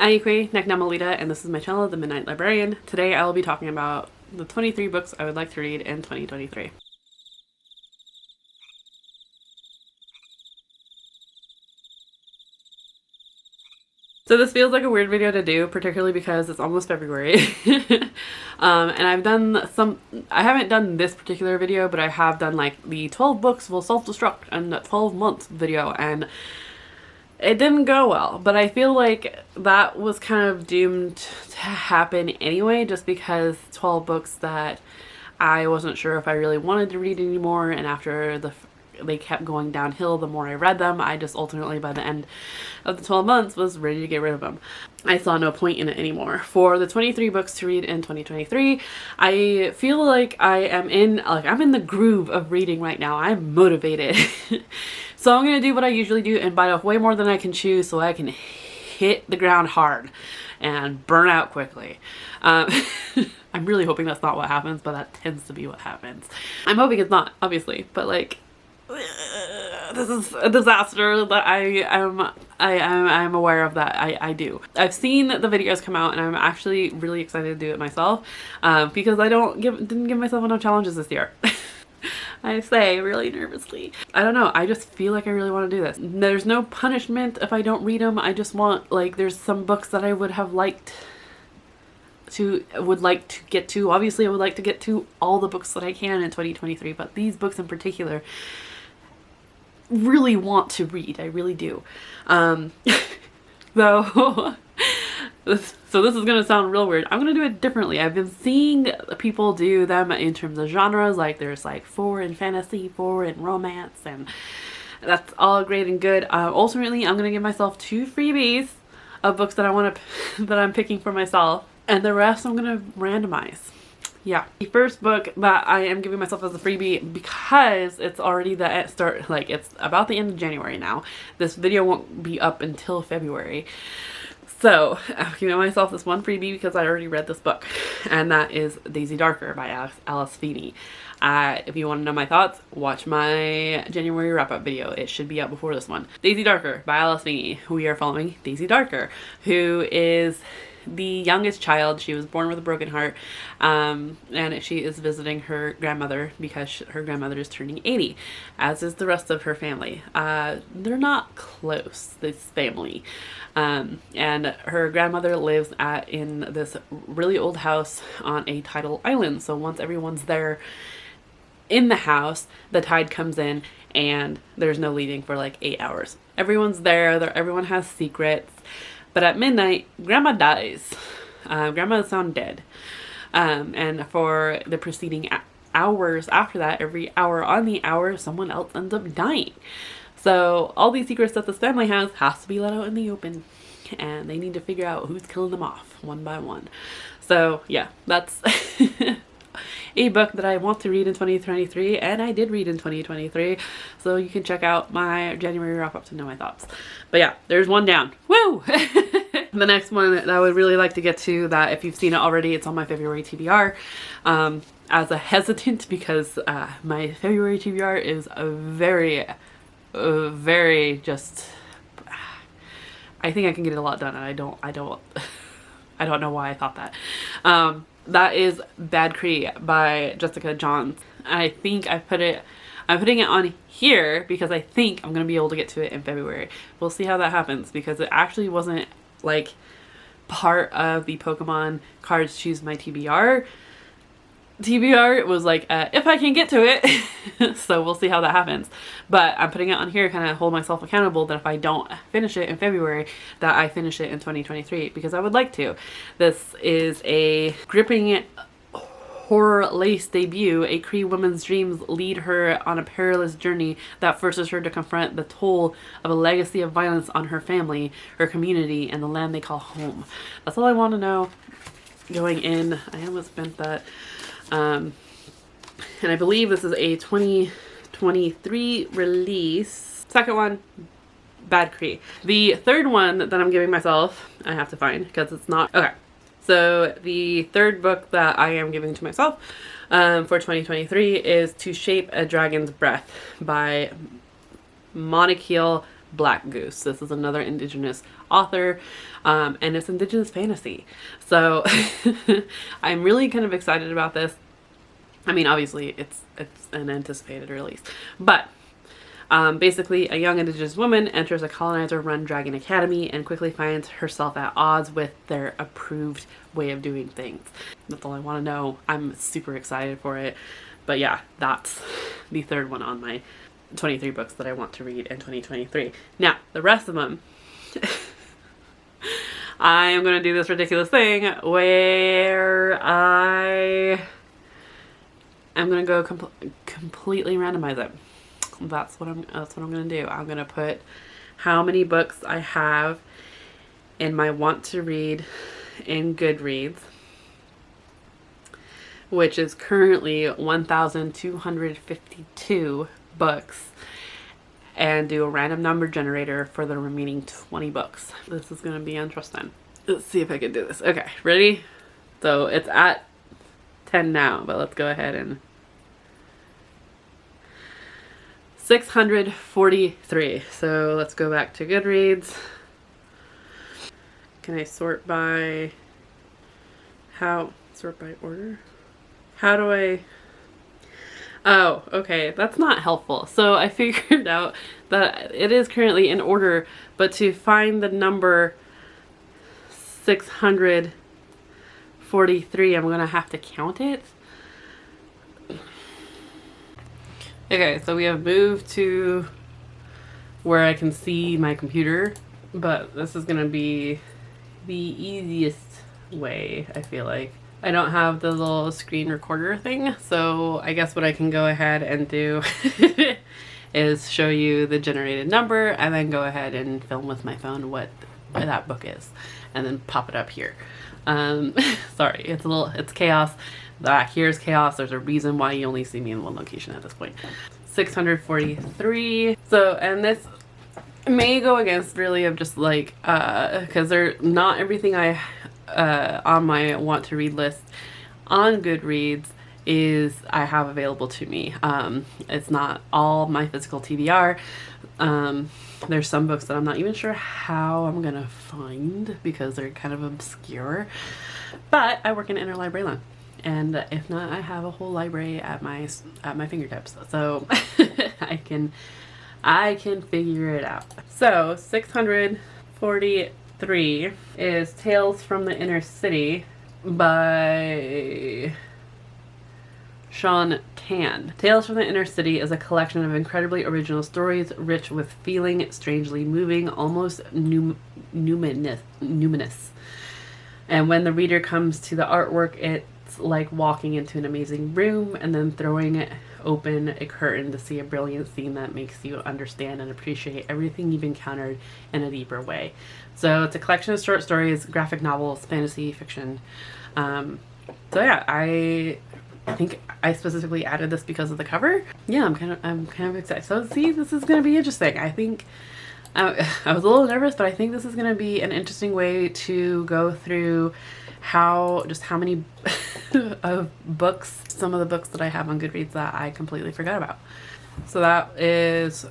Anikwe Neknamalita, and this is my channel, The Midnight Librarian. Today I will be talking about the 23 books I would like to read in 2023. So this feels like a weird video to do, particularly because it's almost February. And I haven't done this particular video, but I have done like the 12 books will self-destruct and the 12 months video, and it didn't go well. But I feel like that was kind of doomed to happen anyway, just because 12 books that I wasn't sure if I really wanted to read anymore, and after they kept going downhill the more I read them, I just ultimately by the end of the 12 months was ready to get rid of them. I saw no point in it anymore. For the 23 books to read in 2023, I feel like I'm in the groove of reading right now. I'm motivated. So I'm gonna do what I usually do and bite off way more than I can chew so I can hit the ground hard and burn out quickly. I'm really hoping that's not what happens, but that tends to be what happens. I'm hoping it's not, obviously, but like, this is a disaster that I'm aware of that I do. I've seen the videos come out and I'm actually really excited to do it myself, because I didn't give myself enough challenges this year. I say really nervously. I don't know, I just feel like I really want to do this. There's no punishment if I don't read them. I just want, like, there's some books that I would like to get to. Obviously I would like to get to all the books that I can in 2023, but these books in particular really want to read. I really do. So this is gonna sound real weird. I'm gonna do it differently. I've been seeing people do them in terms of genres, like there's like 4 in fantasy, 4 in romance, and that's all great and good. Ultimately I'm gonna give myself 2 freebies of books that I'm picking for myself, and the rest I'm gonna randomize. Yeah. The first book that I am giving myself as a freebie, because it's already it's about the end of January now. This video won't be up until February. So I'm giving myself this one freebie because I already read this book, and that is Daisy Darker by Alice Feeney. If you want to know my thoughts, watch my January wrap-up video. It should be out before this one. Daisy Darker by Alice Feeney. We are following Daisy Darker, who is the youngest child. She was born with a broken heart, and she is visiting her grandmother because her grandmother is turning 80, as is the rest of her family. They're not close, this family, and her grandmother lives in this really old house on a tidal island. So once everyone's there in the house, the tide comes in and there's no leaving for like 8 hours. Everyone's there, everyone has secrets. But at midnight, Grandma dies. Grandma is found dead. And for the preceding hours after that, every hour on the hour, someone else ends up dying. So all these secrets that this family has to be let out in the open. And they need to figure out who's killing them off one by one. So yeah, that's a book that I want to read in 2023, and I did read in 2023, so you can check out my January wrap-up to know my thoughts. But yeah, there's one down. Woo! The next one that I would really like to get to, that if you've seen it already, it's on my February TBR, as a hesitant, because my February TBR is a very just, I think I can get a lot done, and I don't know why I thought that. That is Bad Cree by Jessica Johns. I think I'm putting it on here because I think I'm going to be able to get to it in February. We'll see how that happens, because it actually wasn't like part of the Pokemon Cards Choose My TBR. It was like, if I can get to it. So we'll see how that happens. But I'm putting it on here to kind of hold myself accountable that if I don't finish it in February, that I finish it in 2023, because I would like to. This is a gripping horror lace debut. A Cree woman's dreams lead her on a perilous journey that forces her to confront the toll of a legacy of violence on her family, her community, and the land they call home. That's all I want to know going in. I almost spent that. And I believe this is a 2023 release. Second one, Bad Cree. The third one that I'm giving myself, I have to find because it's not, okay. So the third book that I am giving to myself for 2023 is To Shape a Dragon's Breath by Monikiel Black Goose. This is another Indigenous author, and it's Indigenous fantasy. So I'm really kind of excited about this. I mean, obviously it's an anticipated release, but basically a young Indigenous woman enters a colonizer-run dragon academy and quickly finds herself at odds with their approved way of doing things. That's all I want to know. I'm super excited for it. But yeah, that's the third one on my 23 books that I want to read in 2023. Now, the rest of them, I am going to do this ridiculous thing where I am going to go completely randomize it. That's what I'm going to do. I'm going to put how many books I have in my want to read in Goodreads, which is currently 1,252 books, and do a random number generator for the remaining 20 books. This is going to be interesting. Let's see if I can do this. Okay, ready? So it's at 10 now, but let's go ahead and 643. So let's go back to Goodreads. Can I sort by sort by order? How do I? Oh, okay, that's not helpful. So I figured out that it is currently in order, but to find the number 643, I'm gonna have to count it. Okay, so we have moved to where I can see my computer, but this is gonna be the easiest way, I feel like. I don't have the little screen recorder thing, so I guess what I can go ahead and do is show you the generated number and then go ahead and film with my phone what that book is and then pop it up here. Sorry, it's chaos. Here's chaos. There's a reason why you only see me in one location at this point. 643. So, and this may go against really of just like, because they're not everything I on my want to read list on Goodreads is I have available to me. It's not all my physical TBR. There's some books that I'm not even sure how I'm gonna find because they're kind of obscure, but I work in interlibrary land, and if not, I have a whole library at my fingertips, so I can figure it out. So 643 is Tales from the Inner City by Sean Tan. Tales from the Inner City is a collection of incredibly original stories, rich with feeling, strangely moving, almost numinous. And when the reader comes to the artwork, it's like walking into an amazing room and then throwing open a curtain to see a brilliant scene that makes you understand and appreciate everything you've encountered in a deeper way. So it's a collection of short stories, graphic novels, fantasy fiction. So yeah, I think I specifically added this because of the cover. Yeah, I'm kind of excited. So see, this is going to be interesting. I think I was a little nervous, but I think this is going to be an interesting way to go through how many of books, some of the books that I have on Goodreads that I completely forgot about. So that is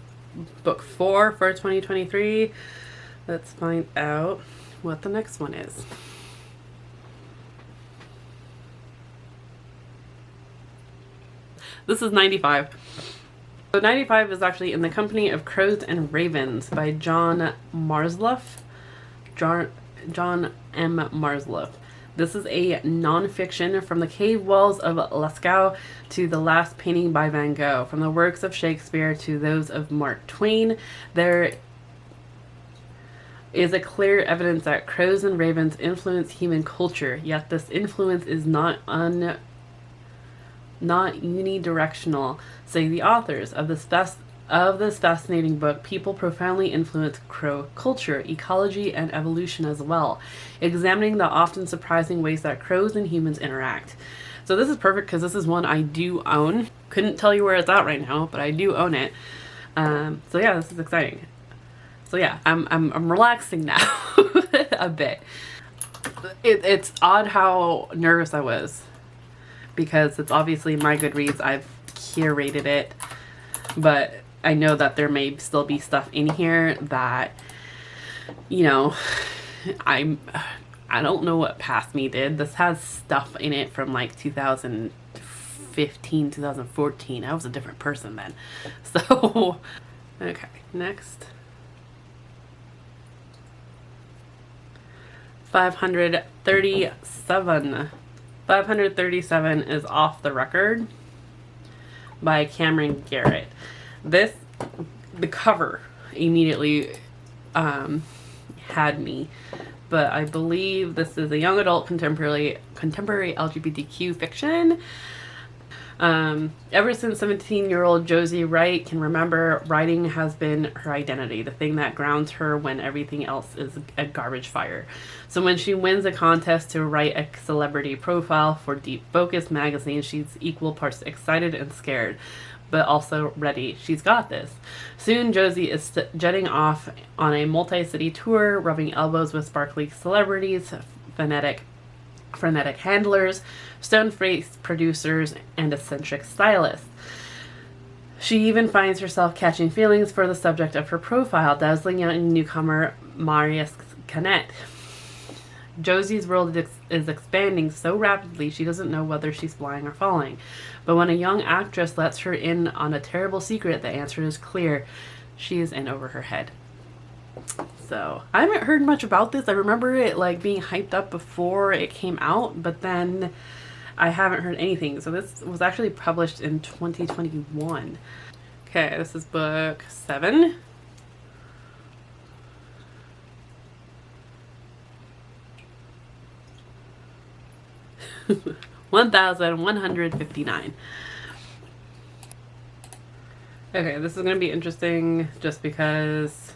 book 4 for 2023. Let's find out what the next one is. This is 95. So 95 is actually In the Company of Crows and Ravens by John Marsluff. John M. Marsluff. This is a nonfiction from the cave walls of Lascaux to the last painting by Van Gogh. From the works of Shakespeare to those of Mark Twain, there is a clear evidence that crows and ravens influence human culture, yet this influence is not unidirectional, say the authors of this fascinating book. People profoundly influence crow culture, ecology, and evolution as well, examining the often surprising ways that crows and humans interact. So this is perfect because this is one I do own. Couldn't tell you where it's at right now, but I do own it. So yeah, this is exciting. So yeah, I'm relaxing now a bit. It's odd how nervous I was because it's obviously my Goodreads. I've curated it, but I know that there may still be stuff in here that, you know, I don't know what Past Me did. This has stuff in it from like 2015, 2014. I was a different person then. So, okay, next. 537. 537 is Off the Record by Cameron Garrett. The cover immediately had me, but I believe this is a young adult contemporary LGBTQ fiction. Ever since 17-year-old Josie Wright can remember, writing has been her identity, the thing that grounds her when everything else is a garbage fire. So when she wins a contest to write a celebrity profile for Deep Focus magazine, she's equal parts excited and scared, but also ready. She's got this. Soon Josie is jetting off on a multi-city tour, rubbing elbows with sparkly celebrities, frenetic handlers, stone-faced producers, and eccentric stylists. She even finds herself catching feelings for the subject of her profile, dazzling young newcomer Marius Canet. Josie's world is expanding so rapidly she doesn't know whether she's flying or falling. But when a young actress lets her in on a terrible secret, the answer is clear. She is in over her head. So, I haven't heard much about this. I remember it like being hyped up before it came out, but then I haven't heard anything. So this was actually published in 2021. Okay, this is book 7. $1,159. Okay, this is going to be interesting just because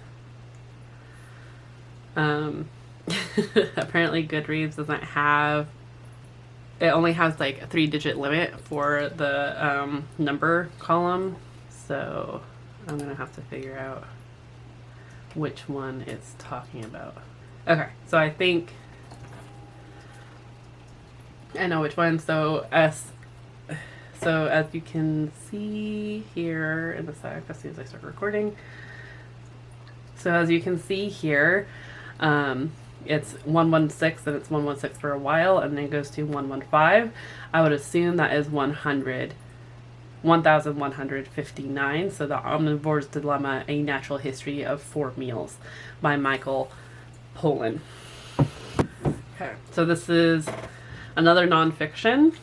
apparently Goodreads doesn't have, it only has like a 3-digit limit for the number column, so I'm going to have to figure out which one it's talking about. Okay, so I think I know which one. So as you can see here in the side, as soon as I start recording. So as you can see here, it's 116 and it's 116 for a while, and then it goes to 115. I would assume that is 1,159. So the Omnivore's Dilemma: A Natural History of 4 Meals by Michael Pollan. Okay, so this is another nonfiction.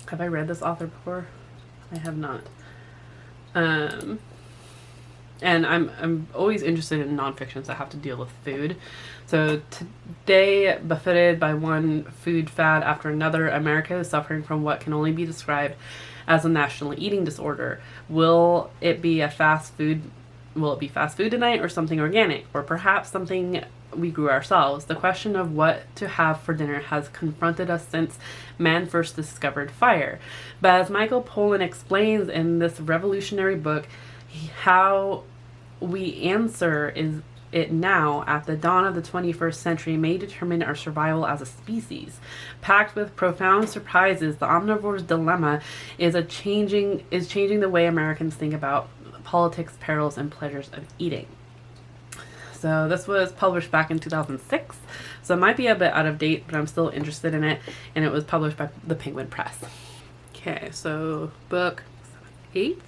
Have I read this author before? I have not. And I'm always interested in nonfictions that have to deal with food. So today, buffeted by one food fad after another, America is suffering from what can only be described as a national eating disorder. Will it be fast food tonight, or something organic, or perhaps something we grew ourselves? The question of what to have for dinner has confronted us since man first discovered fire. But as Michael Pollan explains in this revolutionary book, how we answer it now at the dawn of the 21st century may determine our survival as a species. Packed with profound surprises, the Omnivore's Dilemma is changing the way Americans think about politics, perils, and pleasures of eating. So this was published back in 2006, so it might be a bit out of date, but I'm still interested in it, and it was published by the Penguin Press. Okay, so book 8.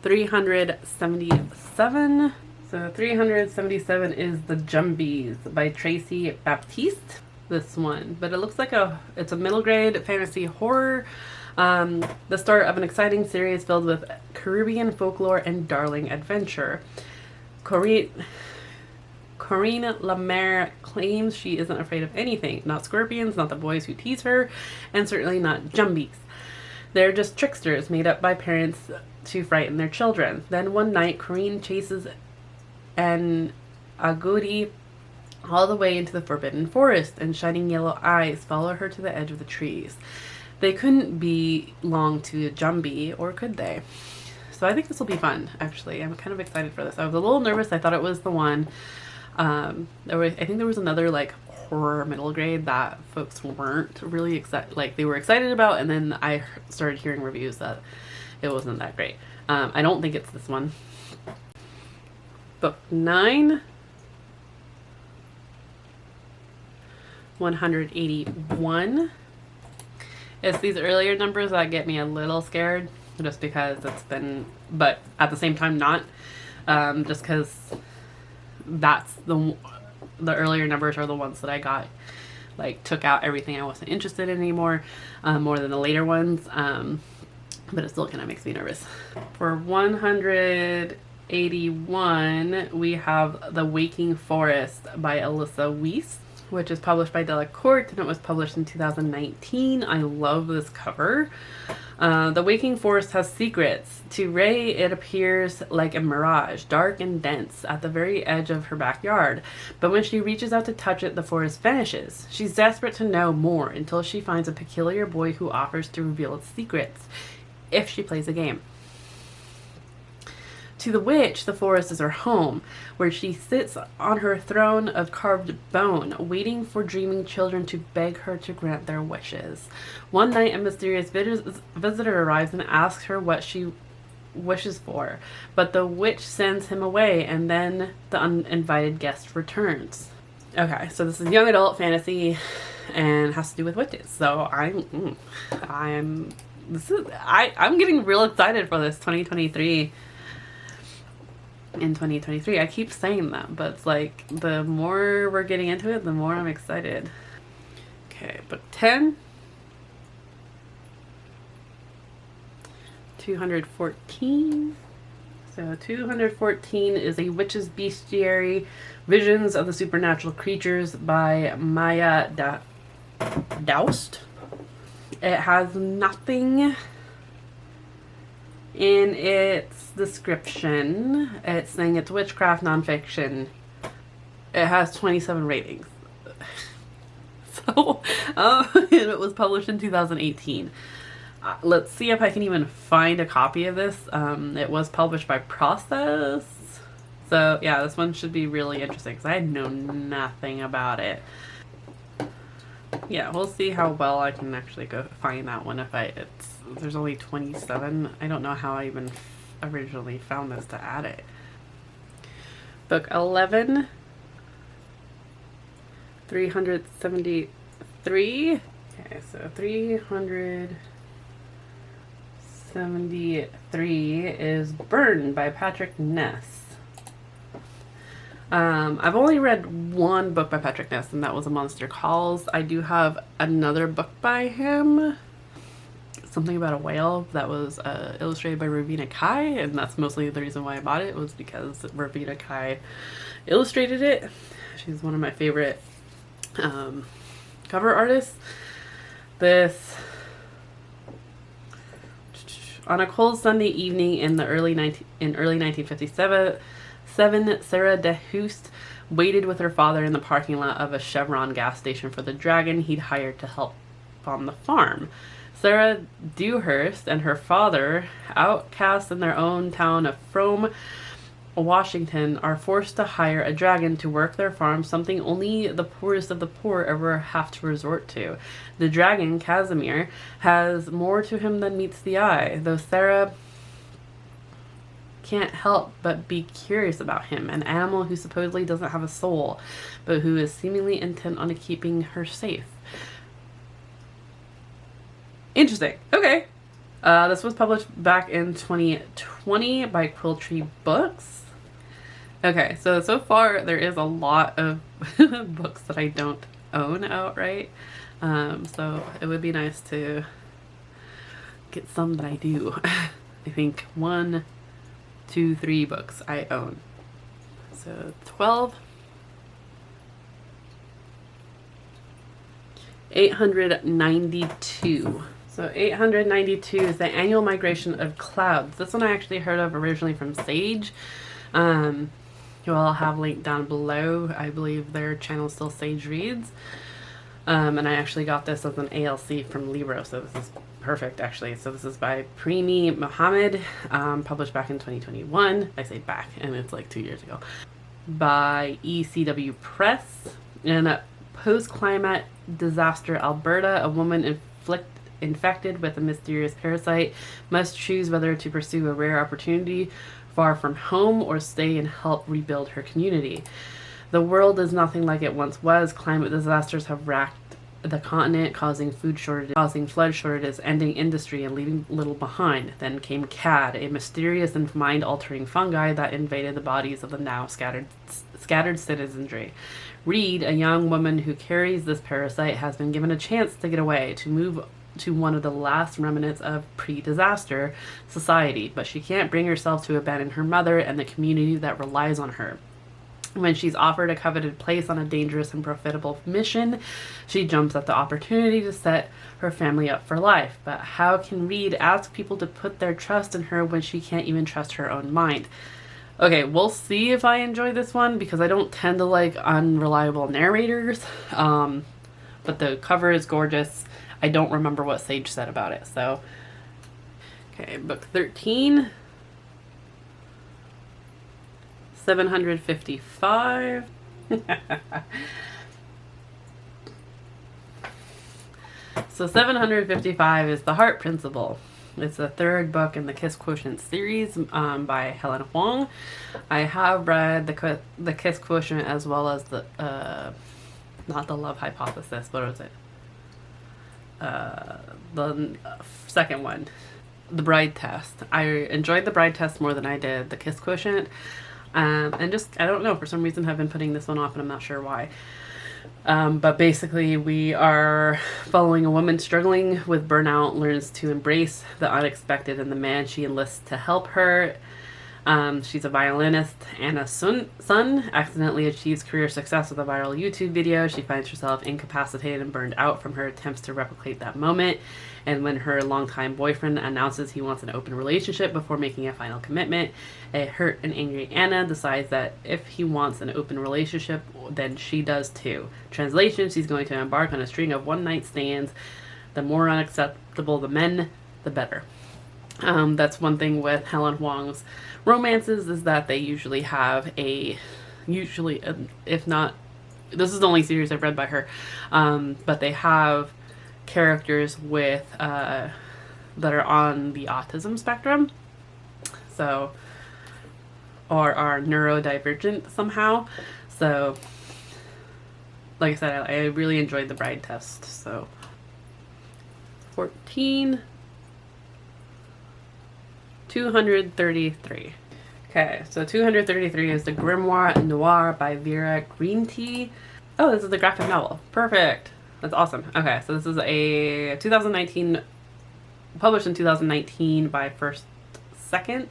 377. So 377 is The Jumbies by Tracy Baptiste. This one, but it looks like it's a middle grade fantasy horror. The start of an exciting series filled with Caribbean folklore and darling adventure. Corinne Lemaire claims she isn't afraid of anything. Not scorpions, not the boys who tease her, and certainly not jumbies. They're just tricksters made up by parents to frighten their children. Then one night, Corinne chases an Agee all the way into the forbidden forest, and shining yellow eyes follow her to the edge of the trees. They couldn't belong to a Jumbie, or could they? So I think this will be fun, actually. I'm kind of excited for this. I was a little nervous. I thought it was the one. I think there was another like horror middle grade that folks weren't really excited, like they were excited about, and then I started hearing reviews that it wasn't that great. I don't think it's this one. Book 9, 181. It's these earlier numbers that get me a little scared, just because it's been, but at the same time not, just because that's the earlier numbers are the ones that I got, like, took out everything I wasn't interested in anymore, more than the later ones, but it still kind of makes me nervous. For 181, we have The Waking Forest by Alyssa Weiss, which is published by Delacorte, and it was published in 2019. I love this cover. The Waking Forest has secrets. To Ray, it appears like a mirage, dark and dense, at the very edge of her backyard. But when she reaches out to touch it, the forest vanishes. She's desperate to know more until she finds a peculiar boy who offers to reveal its secrets, if she plays a game. To the witch, the forest is her home, where she sits on her throne of carved bone, waiting for dreaming children to beg her to grant their wishes. One night, a mysterious visitor arrives and asks her what she wishes for, but the witch sends him away, and then the uninvited guest returns. Okay, so this is young adult fantasy, and has to do with witches. So I'm getting real excited for this 2023. In 2023, I keep saying that, but it's like the more we're getting into it, the more I'm excited. Okay, book 10, 214. So 214 is A Witch's Bestiary, Visions of the Supernatural Creatures by Maya Daoust. It has nothing in its description. It's saying it's witchcraft nonfiction. It has 27 ratings. So, and it was published in 2018. Let's see if I can even find a copy of this. It was published by Process. So yeah, this one should be really interesting because I know nothing about it. Yeah, we'll see how well I can actually go find that one. There's only 27. I don't know how I even originally found this to add it. Book 11, 373. Okay, so 373 is Burn by Patrick Ness. I've only read one book by Patrick Ness, and that was A Monster Calls. I do have another book by him, something about a whale, that was illustrated by Ravina Kai, and that's mostly the reason why I bought it, was because Ravina Kai illustrated it. She's one of my favorite cover artists. On a cold Sunday evening in early 1957, Sarah DeHoost waited with her father in the parking lot of a Chevron gas station for the dragon he'd hired to help on the farm. Sarah Dewhurst and her father, outcasts in their own town of Frome, Washington, are forced to hire a dragon to work their farm, something only the poorest of the poor ever have to resort to. The dragon, Casimir, has more to him than meets the eye, though Sarah can't help but be curious about him, an animal who supposedly doesn't have a soul, but who is seemingly intent on keeping her safe. Interesting. Okay. This was published back in 2020 by Quilltree Books. Okay, so far there is a lot of books that I don't own outright. So it would be nice to get some that I do. I think 1, 2, 3 books I own. So 12. 892. So 892 is The Annual Migration of Clouds. This one I actually heard of originally from Sage, who I'll have linked down below. I believe their channel is still Sage Reads. And I actually got this as an ALC from Libro, so this is perfect actually. So this is by Preemi Mohammed, published back in 2021. I say back, and it's like 2 years ago. By ECW Press. And post-climate disaster Alberta, a woman infected with a mysterious parasite must choose whether to pursue a rare opportunity far from home or stay and help rebuild her community. The world is nothing like it once was. Climate disasters have racked the continent, causing food shortages, causing flood shortages, ending industry, and leaving little behind. Then came CAD, a mysterious and mind-altering fungi that invaded the bodies of the now scattered citizenry. Reed, a young woman who carries this parasite, has been given a chance to get away, to move to one of the last remnants of pre-disaster society, but she can't bring herself to abandon her mother and the community that relies on her. When she's offered a coveted place on a dangerous and profitable mission, she jumps at the opportunity to set her family up for life. But how can Reed ask people to put their trust in her when she can't even trust her own mind? Okay, we'll see if I enjoy this one, because I don't tend to like unreliable narrators. But the cover is gorgeous. I don't remember what Sage said about it. So, okay, book 13. 755. So 755 is The Heart Principle. It's the third book in the Kiss Quotient series by Helen Huang. I have read the Kiss Quotient as well as the not the Love Hypothesis. What was it? The second one, The Bride Test. I enjoyed The Bride Test more than I did the Kiss Quotient. And just, I don't know, for some reason have been putting this one off, and I'm not sure why. But basically we are following a woman struggling with burnout, learns to embrace the unexpected in the man she enlists to help her. She's a violinist, and a son accidentally achieves career success with a viral YouTube video. She finds herself incapacitated and burned out from her attempts to replicate that moment. And when her longtime boyfriend announces he wants an open relationship before making a final commitment, a hurt and angry Anna decides that if he wants an open relationship, then she does too. Translation, she's going to embark on a string of one-night stands. The more unacceptable the men, the better. That's one thing with Helen Huang's romances, is that they usually have if not, this is the only series I've read by her, but they have characters with that are on the autism spectrum, so, or are neurodivergent somehow. So like I said, I really enjoyed The Bride Test. So 14, 233. Okay, so 233 is The Grimoire Noir by Vera Greentea. Oh, this is the graphic novel. Perfect. That's awesome. Okay, so this is a 2019, published in 2019 by First Second.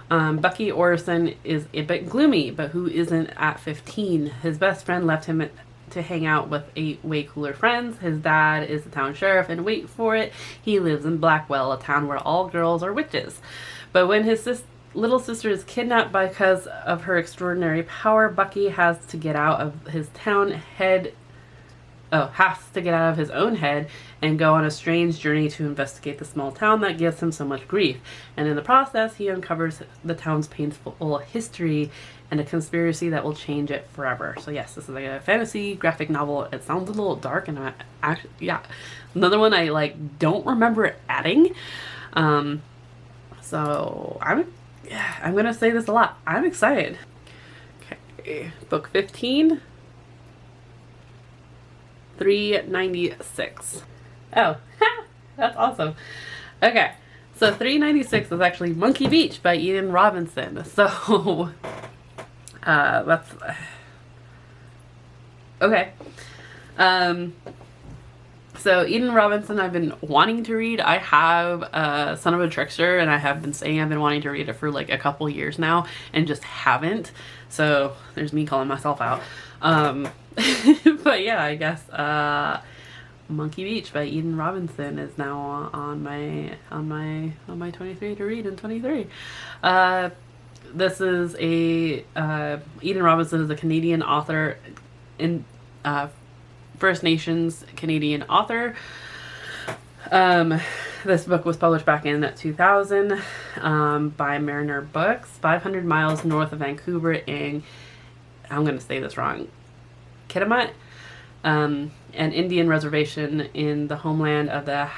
Bucky Orison is a bit gloomy, but who isn't at 15? His best friend left him to hang out with 8 way cooler friends. His dad is the town sheriff, and wait for it, he lives in Blackwell, a town where all girls are witches. But when his little sister is kidnapped because of her extraordinary power, Bucky has to get out of his own head and go on a strange journey to investigate the small town that gives him so much grief. And in the process, he uncovers the town's painful history and a conspiracy that will change it forever. So yes, this is like a fantasy graphic novel. It sounds a little dark, and actually, yeah, another one I don't remember adding. So I'm gonna say this a lot. I'm excited. Okay, book 15. 396. Oh, that's awesome. Okay, so 396 is actually Monkey Beach by Eden Robinson. So that's okay. So Eden Robinson I've been wanting to read. I have Son of a Trickster, and I have been saying I've been wanting to read it for like a couple years now and just haven't. So there's me calling myself out. But yeah, I guess Monkey Beach by Eden Robinson is now on my 23 to read in 23. This is Eden Robinson is a Canadian author, in First Nations Canadian author. This book was published back in 2000 by Mariner Books. 500 miles north of Vancouver in, I'm going to say this wrong, Kitimat. an Indian reservation in the homeland of the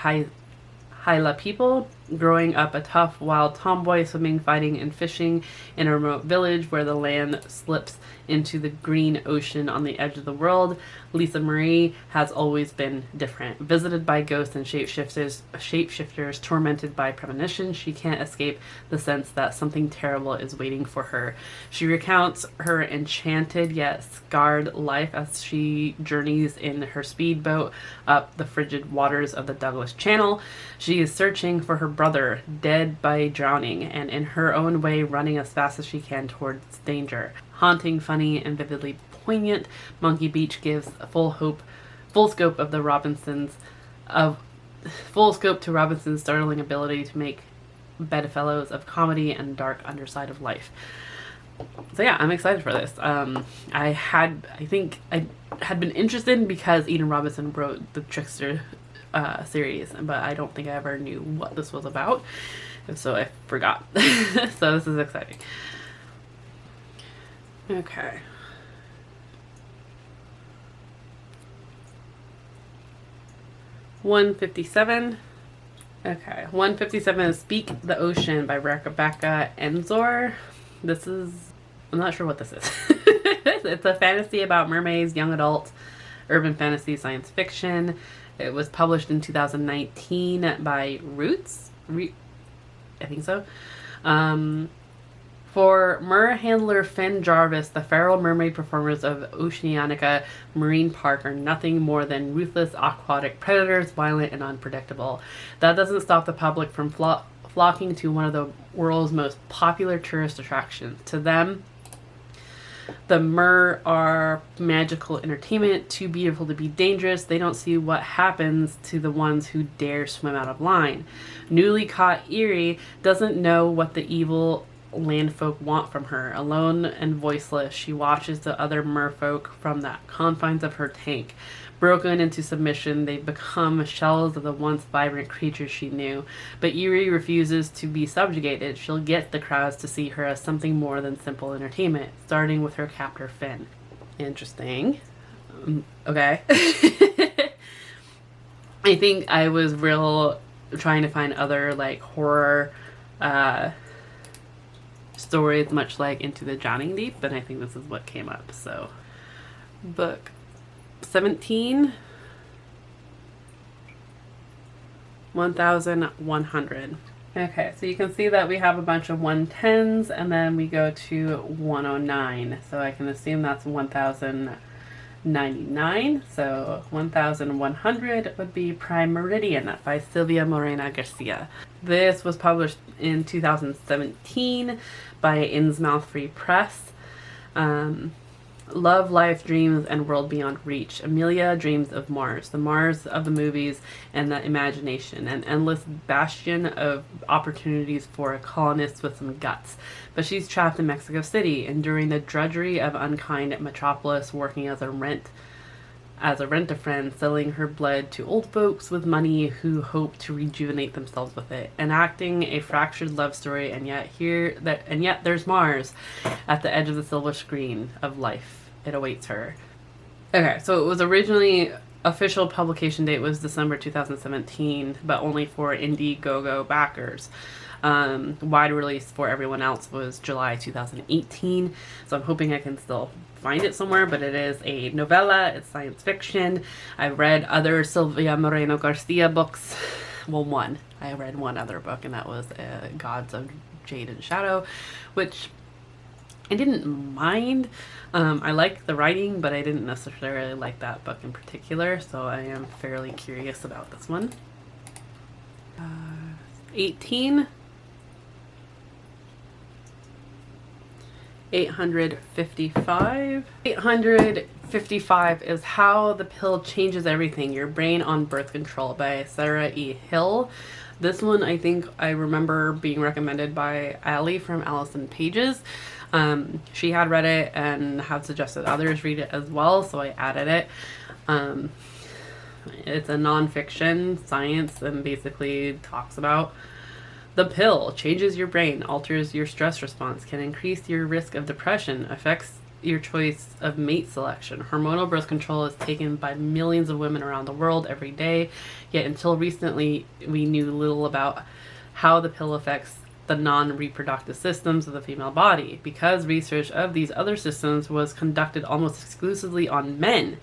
Haila people, growing up a tough, wild tomboy, swimming, fighting, and fishing in a remote village where the land slips into the green ocean on the edge of the world. Lisa Marie has always been different. Visited by ghosts and shapeshifters, tormented by premonitions, she can't escape the sense that something terrible is waiting for her. She recounts her enchanted yet scarred life as she journeys in her speedboat up the frigid waters of the Douglas Channel. She is searching for her brother, dead by drowning, and in her own way running as fast as she can towards danger. Haunting, funny, and vividly poignant, Monkey Beach gives full scope to Robinson's startling ability to make bedfellows of comedy and dark underside of life. So yeah, I'm excited for this. I think I had been interested because Eden Robinson wrote the Trickster series, but I don't think I ever knew what this was about, and so I forgot. So this is exciting. Okay. $157. Okay, 157 is Speak the Ocean by Rebecca Enzor. This is, I'm not sure what this is. It's a fantasy about mermaids, young adult, urban fantasy, science fiction. It was published in 2019 by Roots. I think so. For mer handler Finn Jarvis, the feral mermaid performers of Oceanica Marine Park are nothing more than ruthless aquatic predators, violent and unpredictable. That doesn't stop the public from flocking to one of the world's most popular tourist attractions. To them, the mer are magical entertainment, too beautiful to be dangerous. They don't see what happens to the ones who dare swim out of line. Newly caught Erie doesn't know what the evil landfolk want from her. Alone and voiceless, she watches the other merfolk from the confines of her tank. Broken into submission, they become shells of the once vibrant creatures she knew. But Erie refuses to be subjugated. She'll get the crowds to see her as something more than simple entertainment, starting with her captor Finn. Interesting. Okay. I think I was trying to find other like horror stories, much like Into the Drowning Deep, but I think this is what came up. So, book 17, 1100. Okay, so you can see that we have a bunch of 110s, and then we go to 109. So I can assume that's 1099. So 1100 would be Prime Meridian by Sylvia Morena Garcia. This was published in 2017 by Innsmouth Free Press. Love, life, dreams, and world beyond reach. Amelia dreams of Mars, the Mars of the movies and the imagination, an endless bastion of opportunities for a colonist with some guts. But she's trapped in Mexico City, enduring the drudgery of unkind metropolis, working as a rent-a-friend, selling her blood to old folks with money who hope to rejuvenate themselves with it, enacting a fractured love story, and yet there's Mars at the edge of the silver screen of life. It awaits her. Okay, so it was originally, official publication date was December 2017, but only for Indiegogo backers. Wide release for everyone else was July 2018, so I'm hoping I can still find it somewhere, but it is a novella. It's science fiction. I read other Sylvia Moreno Garcia books. Well, one. I read one other book, and that was Gods of Jade and Shadow, which I didn't mind. I liked the writing, but I didn't necessarily like that book in particular, so I am fairly curious about this one. 18. 855. 855 is How the Pill Changes Everything, Your Brain on Birth Control by Sarah E. Hill. This one I think I remember being recommended by Allie from AllisonPaiges. She had read it and had suggested others read it as well, so I added it. It's a nonfiction science and basically talks about the pill changes your brain, alters your stress response, can increase your risk of depression, affects your choice of mate selection. Hormonal birth control is taken by millions of women around the world every day, yet until recently we knew little about how the pill affects the non-reproductive systems of the female body, because research of these other systems was conducted almost exclusively on men.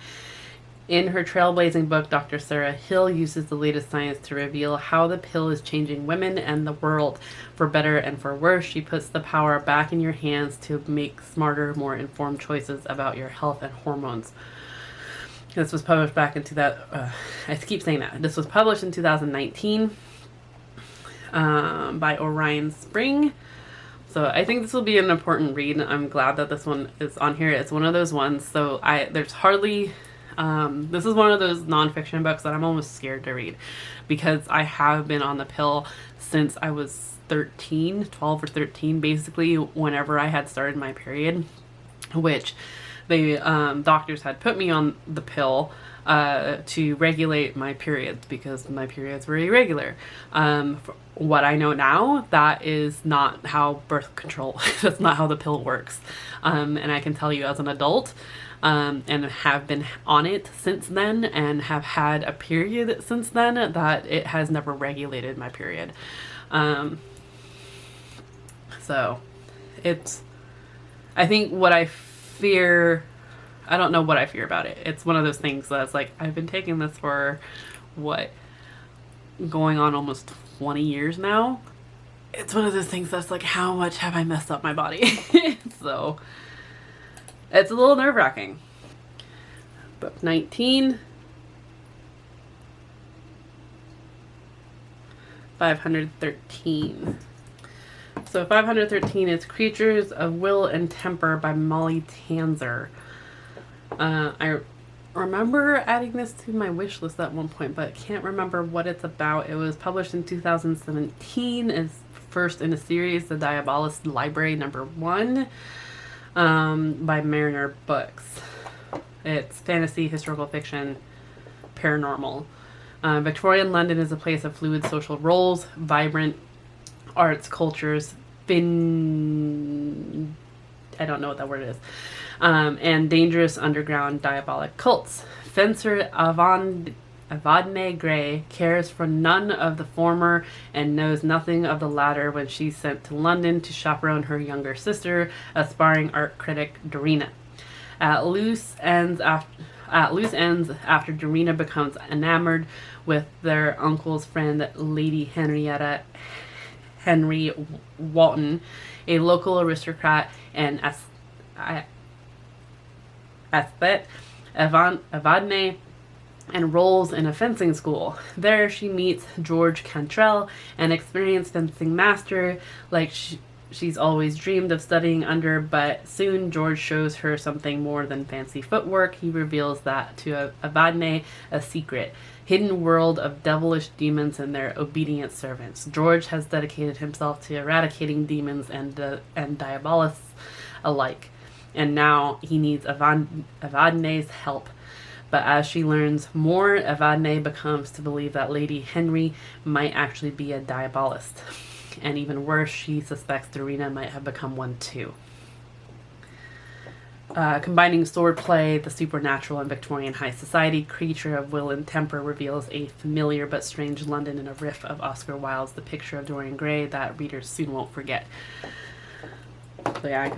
In her trailblazing book, Dr. Sarah Hill uses the latest science to reveal how the pill is changing women and the world for better and for worse. She puts the power back in your hands to make smarter, more informed choices about your health and hormones. This was published back into that. I keep saying that. This was published in 2019 by Orion Spring. So I think this will be an important read. I'm glad that this one is on here. It's one of those ones. So there's hardly. This is one of those nonfiction books that I'm almost scared to read, because I have been on the pill since I was 12 or 13, basically, whenever I had started my period, which the doctors had put me on the pill to regulate my periods, because my periods were irregular. What I know now, that is not how birth control, that's not how the pill works. And I can tell you as an adult, and have been on it since then and have had a period since then, that it has never regulated my period. So it's, I think what I fear, I don't know what I fear about it. It's one of those things that's like, I've been taking this for going on almost 20 years now. It's one of those things that's like, how much have I messed up my body? So it's a little nerve-wracking. Book 19. 513. So 513 is Creatures of Will and Temper by Molly Tanzer. I remember adding this to my wish list at one point, but can't remember what it's about. It was published in 2017 as first in a series, The Diabolist Library #1. By Mariner Books. It's fantasy, historical fiction, paranormal. Victorian London is a place of fluid social roles, vibrant arts, cultures, I don't know what that word is, and dangerous underground diabolic cults. Fencer Evadne Grey cares for none of the former and knows nothing of the latter when she's sent to London to chaperone her younger sister, aspiring art critic Dorina. At loose ends, after Dorina becomes enamored with their uncle's friend, Lady Henry Walton, a local aristocrat and aesthete, Evadne enrolls in a fencing school. There she meets George Cantrell, an experienced fencing master like she's always dreamed of studying under, but soon George shows her something more than fancy footwork. He reveals that to Evadne a secret, hidden world of devilish demons and their obedient servants. George has dedicated himself to eradicating demons and diabolists alike, and now he needs Evadne's help. But as she learns more, Evadne becomes to believe that Lady Henry might actually be a diabolist. And even worse, she suspects Dorina might have become one too. Combining swordplay, the supernatural, and Victorian high society, Creature of Will and Temper reveals a familiar but strange London in a riff of Oscar Wilde's The Picture of Dorian Gray that readers soon won't forget. So yeah,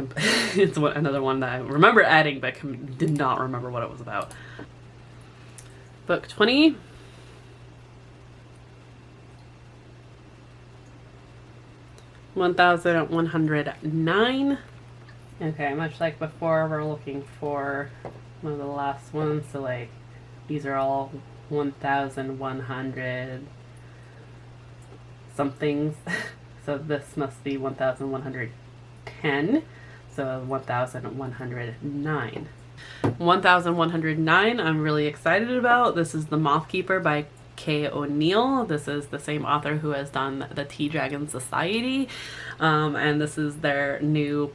it's another one that I remember adding but did not remember what it was about. Book 20. (1109). Okay, much like before, we're looking for one of the last ones. So like, these are all 1,100 somethings. So this must be 1,110. So 1,109. 1,109 I'm really excited about. This is The Moth Keeper by Kay O'Neill. This is the same author who has done the Tea Dragon Society, and this is their new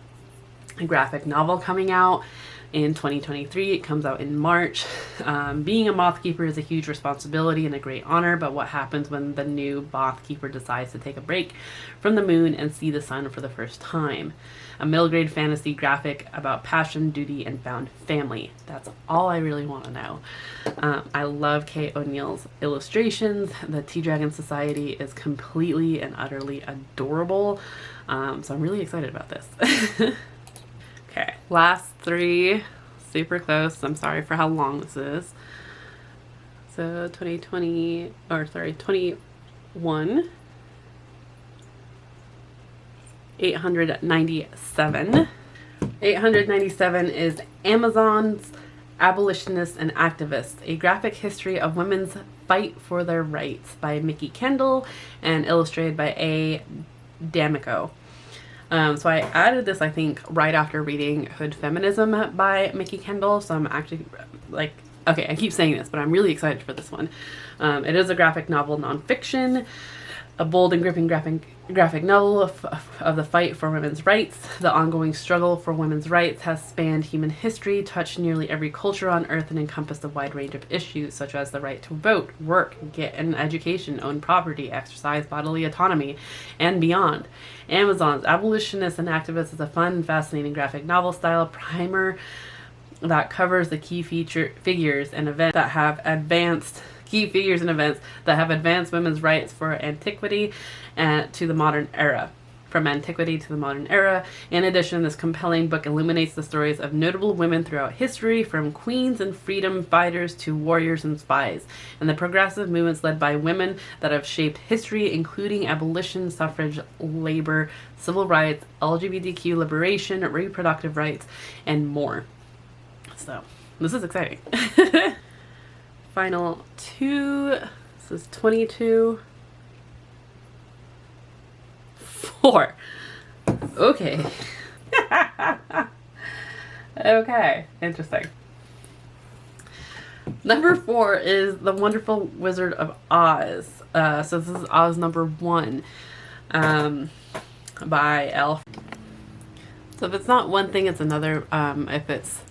a graphic novel coming out in 2023. It comes out in March. Being a moth keeper is a huge responsibility and a great honor, but what happens when the new moth keeper decides to take a break from the moon and see the sun for the first time? A middle grade fantasy graphic about passion, duty, and found family. That's all I really want to know. I love Kate O'Neill's illustrations. The Tea Dragon Society is completely and utterly adorable. So I'm really excited about this. Okay, last three, super close. I'm sorry for how long this is. So 21. 897. 897 is Amazon's Abolitionists and Activists, a graphic history of women's fight for their rights by Mickey Kendall and illustrated by A. D'Amico. So I added this, I think, right after reading Hood Feminism by Mickey Kendall. So I'm actually like, okay, I keep saying this, but I'm really excited for this one. It is a graphic novel nonfiction, a bold and gripping graphic novel of the fight for women's rights. The ongoing struggle for women's rights has spanned human history, touched nearly every culture on earth, and encompassed a wide range of issues such as the right to vote, work, get an education, own property, exercise bodily autonomy, and beyond. Amazon's Abolitionists and Activists is a fun, fascinating graphic novel style primer that covers the key figures and events that have advanced women's rights for antiquity to the modern era. From antiquity to the modern era. In addition, this compelling book illuminates the stories of notable women throughout history, from queens and freedom fighters to warriors and spies, and the progressive movements led by women that have shaped history, including abolition, suffrage, labor, civil rights, LGBTQ liberation, reproductive rights, and more. So, this is exciting. Final two. This is 22. 4. Okay. Okay, interesting. Number 4 is The Wonderful Wizard of Oz. So this is Oz number 1 by L. So if it's not one thing, it's another. If it's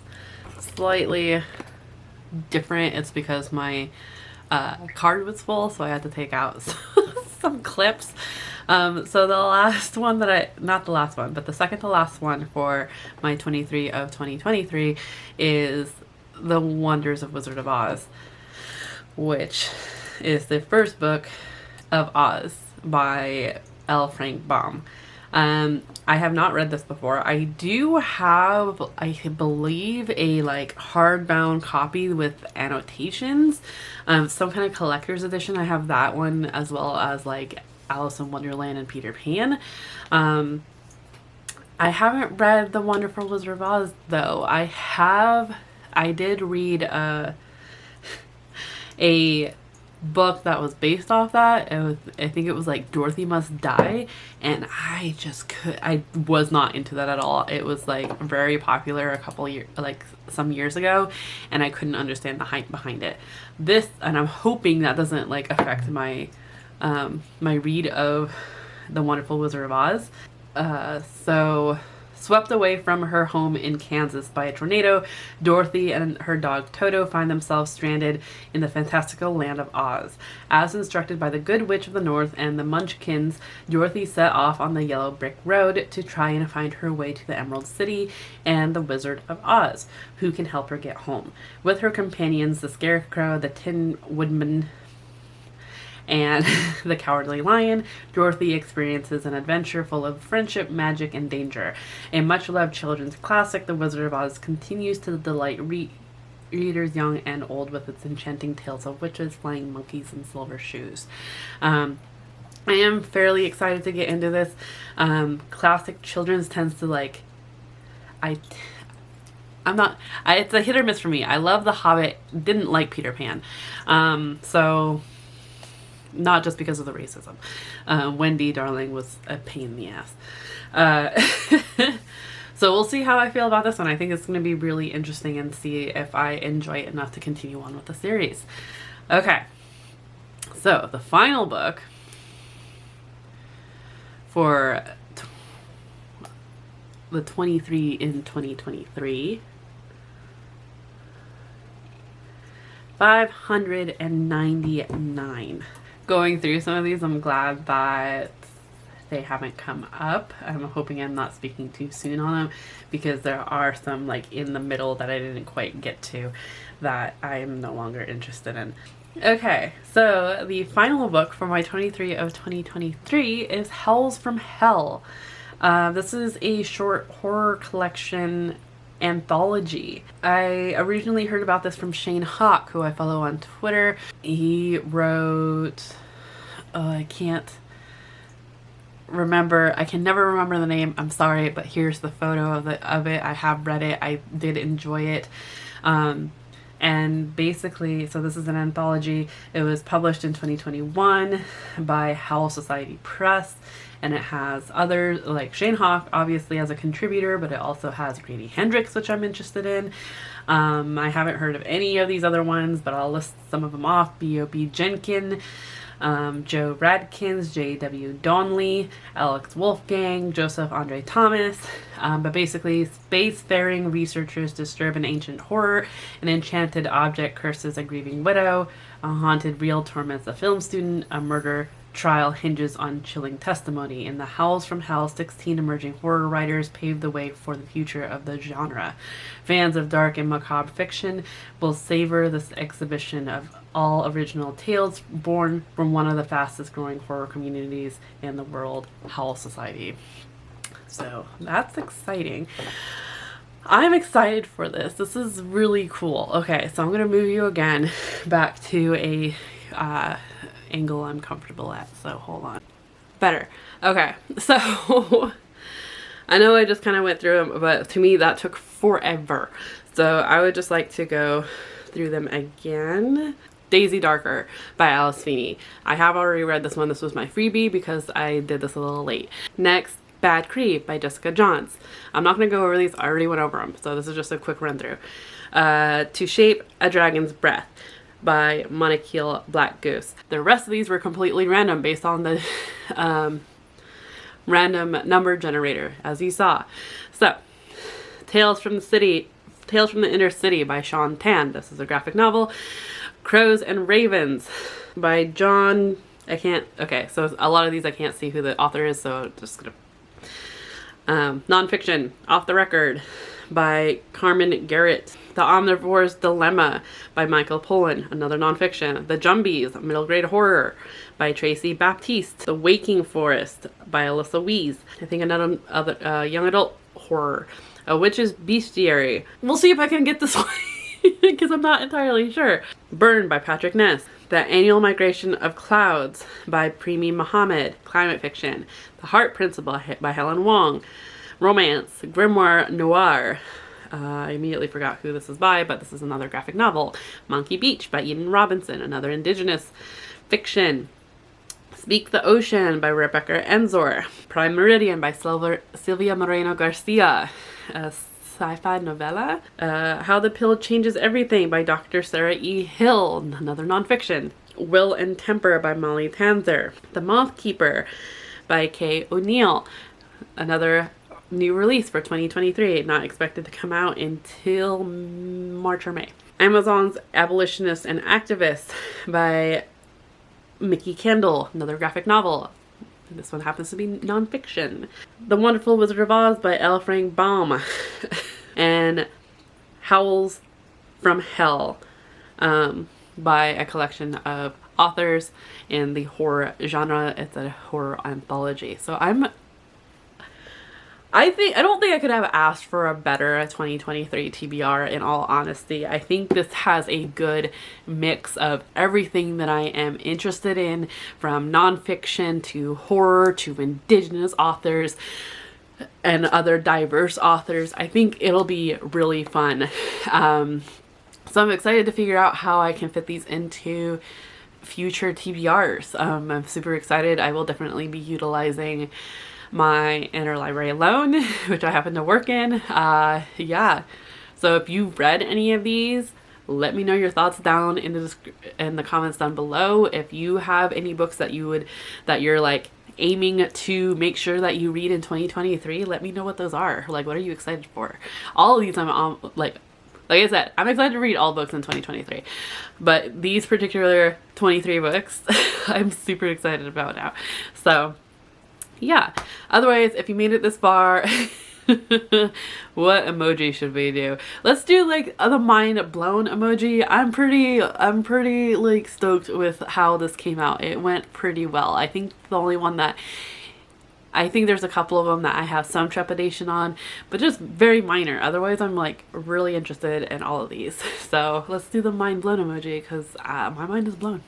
slightly different, it's because my card was full, so I had to take out some clips. So the last one not the last one, but the second to last one for my 23 of 2023 is The Wonders of Wizard of Oz, which is the first book of Oz by L. Frank Baum. I have not read this before. I do have, I believe, a like hardbound copy with annotations, some kind of collector's edition. I have that one, as well as like Alice in Wonderland and Peter Pan. I haven't read The Wonderful Wizard of Oz though. I did read a book that was based off that. I think it was like Dorothy Must Die, and I was not into that at all. It was like very popular a couple years, like some years ago, and I couldn't understand the hype behind it. And I'm hoping that doesn't like affect my my read of The Wonderful Wizard of Oz. So swept away from her home in Kansas by a tornado, Dorothy and her dog Toto find themselves stranded in the fantastical land of Oz. As instructed by the Good Witch of the North and the Munchkins, Dorothy set off on the yellow brick road to try and find her way to the Emerald City and the Wizard of Oz, who can help her get home. With her companions, the Scarecrow, the Tin Woodman, and the Cowardly Lion, Dorothy experiences an adventure full of friendship, magic, and danger. A much-loved children's classic, The Wizard of Oz continues to delight readers young and old with its enchanting tales of witches, flying monkeys, and silver shoes. I am fairly excited to get into this. Classic children's tends to like... it's a hit or miss for me. I love The Hobbit, didn't like Peter Pan. So... not just because of the racism. Wendy, darling, was a pain in the ass. So we'll see how I feel about this one. I think it's going to be really interesting and see if I enjoy it enough to continue on with the series. Okay. So the final book the 23 in 2023. 599. Going through some of these, I'm glad that they haven't come up. I'm hoping I'm not speaking too soon on them, because there are some like in the middle that I didn't quite get to that I am no longer interested in. Okay, so the final book for my 23 of 2023 is Hells from Hell. This is a short horror collection anthology. I originally heard about this from Shane Hawk, who I follow on Twitter. He wrote, I can never remember the name, I'm sorry, but here's the photo of it. I have read it, I did enjoy it. And basically, so this is an anthology. It was published in 2021 by Howl Society Press, and it has others like Shane Hawk, obviously, as a contributor, but it also has Grady Hendrix, which I'm interested in. I haven't heard of any of these other ones, but I'll list some of them off. B.O.B. Jenkin, Joe Radkins, J.W. Donnelly, Alex Wolfgang, Joseph Andre Thomas. But basically, spacefaring researchers disturb an ancient horror. An enchanted object curses a grieving widow. A haunted reel torments a film student. A murder trial hinges on chilling testimony. In the Howls from Hell, 16 emerging horror writers paved the way for the future of the genre. Fans of dark and macabre fiction will savor this exhibition of all original tales born from one of the fastest growing horror communities in the world, Howl Society. So that's exciting. I'm excited for this. This is really cool. Okay, so I'm going to move you again back to a angle I'm comfortable at. So hold on. Better. Okay, so I know I just kind of went through them, but to me that took forever. So I would just like to go through them again. Daisy Darker by Alice Feeney. I have already read this one. This was my freebie because I did this a little late. Next, Bad Creep by Jessica Johns. I'm not going to go over these. I already went over them. So this is just a quick run through. To Shape a Dragon's Breath by Monikil Black Goose. The rest of these were completely random based on the random number generator, as you saw. So, Tales from the Inner City by Sean Tan. This is a graphic novel. Crows and Ravens by John... Okay, so a lot of these I can't see who the author is, so just gonna... Nonfiction, Off the Record by Carmen Garrett. The Omnivore's Dilemma by Michael Pollan, another nonfiction. The Jumbies, middle grade horror by Tracy Baptiste. The Waking Forest by Alyssa Wees. I think another young adult horror. A Witch's Bestiary. We'll see if I can get this one because I'm not entirely sure. Burn by Patrick Ness. The Annual Migration of Clouds by Premi Mohammed. Climate fiction. The Heart Principle by Helen Wong. Romance. Grimoire Noir. I immediately forgot who this is by, but this is another graphic novel. Monkey Beach by Eden Robinson, another Indigenous fiction. Speak the Ocean by Rebecca Enzor. Prime Meridian by Sylvia Moreno Garcia, a sci-fi novella. How the Pill Changes Everything by Dr. Sarah E. Hill, another nonfiction. Will and Temper by Molly Tanzer. The Moth Keeper by Kay O'Neill, another new release for 2023, not expected to come out until March or May. Amazon's Abolitionist and Activist by Mickey Kendall, another graphic novel. This one happens to be nonfiction. The Wonderful Wizard of Oz by L. Frank Baum. And Howls from Hell by a collection of authors in the horror genre. It's a horror anthology. So I don't think I could have asked for a better 2023 TBR, in all honesty. I think this has a good mix of everything that I am interested in, from nonfiction to horror to Indigenous authors and other diverse authors. I think it'll be really fun. So I'm excited to figure out how I can fit these into future TBRs. I'm super excited. I will definitely be utilizing my interlibrary loan, which I happen to work in. Yeah. So if you've read any of these, let me know your thoughts down in the comments down below. If you have any books that you're like aiming to make sure that you read in 2023, let me know what those are. Like, what are you excited for? All of these I'm on, like I said, I'm excited to read all books in 2023, but these particular 23 books I'm super excited about now. So yeah, otherwise, if you made it this far, what emoji should we do? Let's do like the mind blown emoji. I'm pretty like stoked with how this came out. It went pretty well. I think the only one that I think there's a couple of them that I have some trepidation on, but just very minor. Otherwise, I'm like really interested in all of these. So let's do the mind blown emoji because my mind is blown.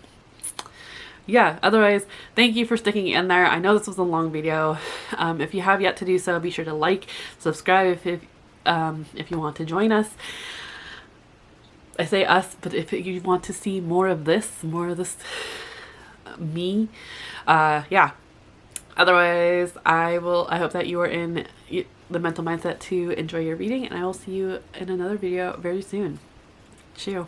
Yeah, otherwise, thank you for sticking in there. I know this was a long video. If you have yet to do so, be sure to like, subscribe if you want to join us. I say us, but if you want to see more of this me, yeah. Otherwise, I hope that you are in the mental mindset to enjoy your reading, and I will see you in another video very soon. Cheerio.